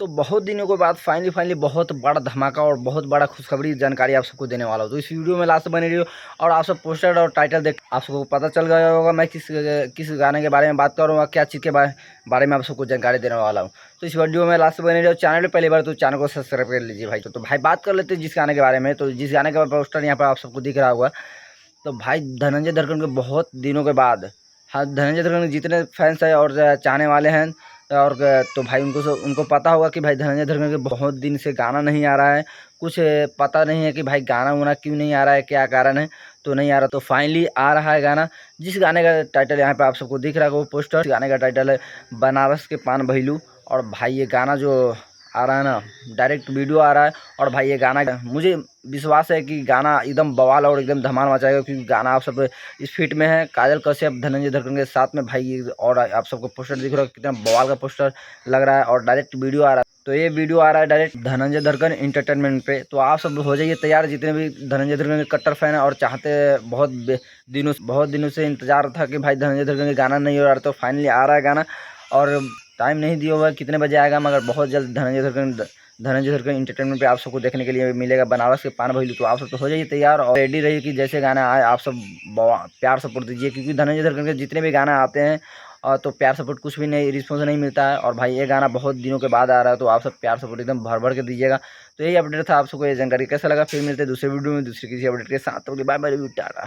तो बहुत दिनों के बाद फाइनली बहुत बड़ा धमाका और बहुत बड़ा खुशखबरी जानकारी आप सबको देने वाला हूँ। तो इस वीडियो में लास्ट बने रही हो और आप सब पोस्टर और टाइटल देख आप सबको पता चल गया होगा मैं किस गाने के बारे में बात करूँगा, क्या चीज़ के बारे में आप सबको जानकारी देने वाला हूँ। तो इस वीडियो में लास्ट बने रही हो। चैनल पे पहली बार तो चैनल को सब्सक्राइब कर लीजिए भाई। तो भाई बात कर लेते हैं जिस गाने के बारे में। तो जिस गाने का पोस्टर यहाँ पर आप सबको दिख रहा होगा, तो भाई धनंजय धड़कन के बहुत दिनों के बाद, हाँ, धनंजय धड़कन के जितने फैंस हैं और चाहने वाले हैं और तो भाई उनको पता होगा कि भाई धनंजय धड़कन के बहुत दिन से गाना नहीं आ रहा है। कुछ पता नहीं है कि भाई गाना वाना क्यों नहीं आ रहा है, क्या कारण है तो नहीं आ रहा। तो फाइनली आ रहा है गाना, जिस गाने का टाइटल यहाँ पे आप सबको दिख रहा है वो पोस्टर। गाने का टाइटल है बनारस के पान भैलू। और भाई ये गाना जो आ रहा है ना, डायरेक्ट वीडियो आ रहा है। और भाई ये गाना मुझे विश्वास है कि गाना एकदम बवाल और एकदम धमाल मचाएगा, क्योंकि गाना आप सब इस फिट में है काजल कश्यप धनंजय धड़कन के साथ में भाई। और आप सबको पोस्टर दिख रहा है कितना बवाल का पोस्टर लग रहा है और डायरेक्ट वीडियो आ रहा है। तो ये वीडियो आ रहा है डायरेक्ट धनंजय धड़कन इंटरटेनमेंट पे। तो आप सब हो जाइए तैयार, जितने भी धनंजय धड़कन के कट्टर फैन है और चाहते बहुत दिनों से इंतजार था कि भाई धनंजय धड़कन के गाना नहीं हो रहा, तो फाइनली आ रहा है गाना। और टाइम नहीं दिया हुआ कितने बजे आएगा, मगर बहुत जल्द धनंजय धड़कन इंटरटेनमेंट पे आप सबको देखने के लिए मिलेगा बनारस के पान भैलू। तो आप सब तो हो जाइए तैयार और रेडी रहिए कि जैसे गाना आए आप सब प्यार सपोर्ट दीजिए, क्योंकि धनंजय धड़कन के जितने भी गाना आते हैं तो प्यार सपोर्ट कुछ भी नहीं, रिस्पॉन्स नहीं मिलता है। और भाई ये गाना बहुत दिनों के बाद आ रहा है, तो आप सब प्यार सपोर्ट एकदम भर भर के दीजिएगा। तो यही अपडेट था, आप सबको ये जानकारी कैसा लगा। फिर मिलते हैं दूसरे वीडियो में दूसरी किसी अपडेट के साथ। तो बाय बाय, टाटा।